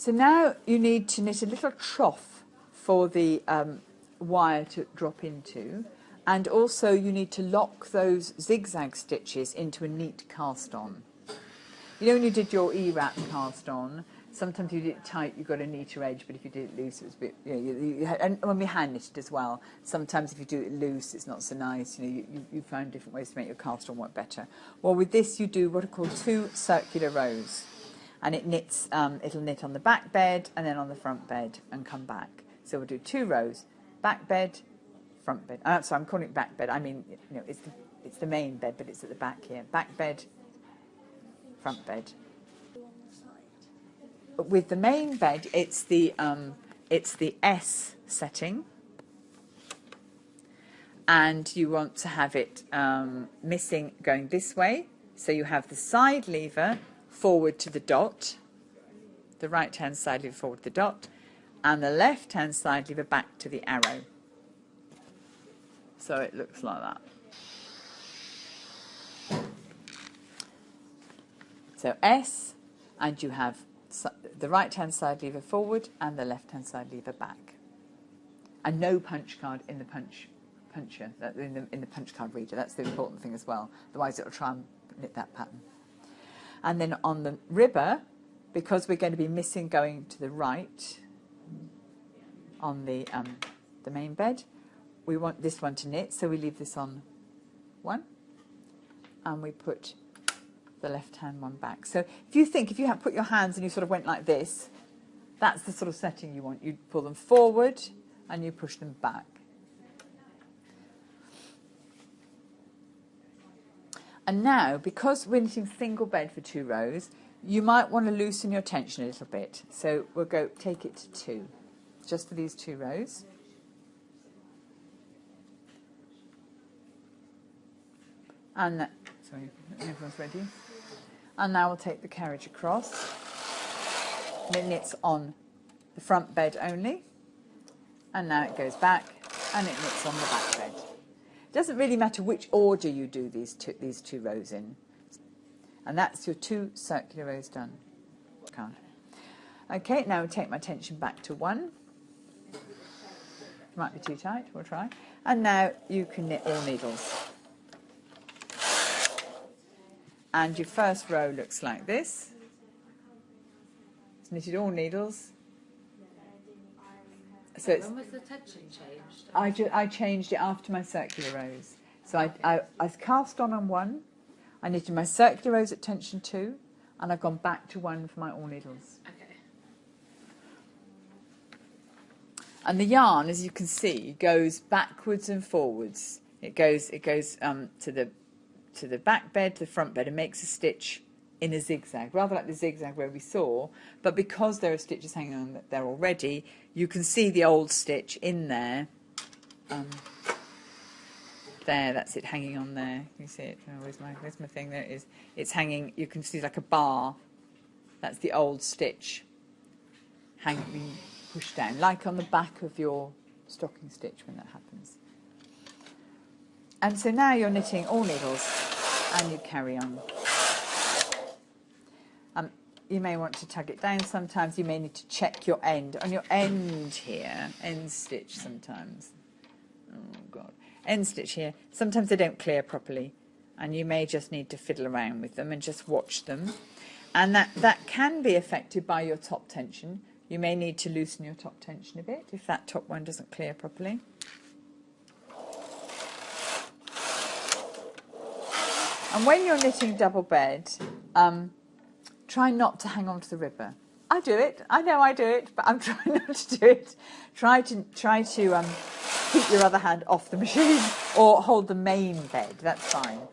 So now you need to knit a little trough for the wire to drop into, and also you need to lock those zigzag stitches into a neat cast on. You know when you did your E-wrap cast on, sometimes you did it tight, you got a neater edge, but if you did it loose, it was a bit, and when we hand knitted as well, sometimes if you do it loose, it's not so nice, you find different ways to make your cast on work better. Well, with this you do what are called 2 circular rows, and it knits, it'll knit on the back bed and then on the front bed and come back. So we'll do 2 rows, back bed, front bed. Sorry, I'm calling it back bed. I mean, it's the main bed, but it's at the back here. Back bed, front bed. With the main bed, it's the S setting, and you want to have it missing going this way. So you have the side lever forward to the dot, the right-hand side lever forward to the dot, and the left-hand side lever back to the arrow. So it looks like that. So S, and you have the right-hand side lever forward and the left-hand side lever back. And no punch card in the puncher, in the punch card reader. That's the important thing as well. Otherwise it'll try and knit that pattern. And then on the ribber, because we're going to be missing going to the right on the main bed, we want this one to knit, so we leave this on 1, and we put the left-hand one back. So if you put your hands and you sort of went like this, that's the sort of setting you want. You pull them forward and you push them back. And now, because we're knitting single bed for 2 rows, you might want to loosen your tension a little bit. So we'll take it to 2, just for these 2 rows. And sorry, everyone's ready. And now we'll take the carriage across. And it knits on the front bed only. And now it goes back and it knits on the back bed. It doesn't really matter which order you do these two rows in. And that's your 2 circular rows done. Okay, now we'll take my tension back to 1. Might be too tight, we'll try. And now you can knit all needles. And your first row looks like this. It's knitted all needles. So when was the tension changed? I changed it after my circular rows. So I cast on 1, I knitted my circular rows at tension 2, and I've gone back to 1 for my all needles. Okay. And the yarn, as you can see, goes backwards and forwards. It goes to the back bed, to the front bed, and makes a stitch in a zigzag, rather like the zigzag where we saw, but because there are stitches hanging on there already, you can see the old stitch in there. There, that's it hanging on there. You see it? Oh, where's my thing? There it is. It's hanging, you can see like a bar. That's the old stitch hanging, pushed down, like on the back of your stocking stitch when that happens. And so now you're knitting all needles, and you carry on. You may want to tug it down sometimes. You may need to check your end. On your end here, end stitch sometimes. Oh, God. End stitch here. Sometimes they don't clear properly, and you may just need to fiddle around with them and just watch them. And that can be affected by your top tension. You may need to loosen your top tension a bit if that top one doesn't clear properly. And when you're knitting double bed, try not to hang on to the ribber. I do it. I know I do it, but I'm trying not to do it. Try to keep your other hand off the machine or hold the main bed. That's fine.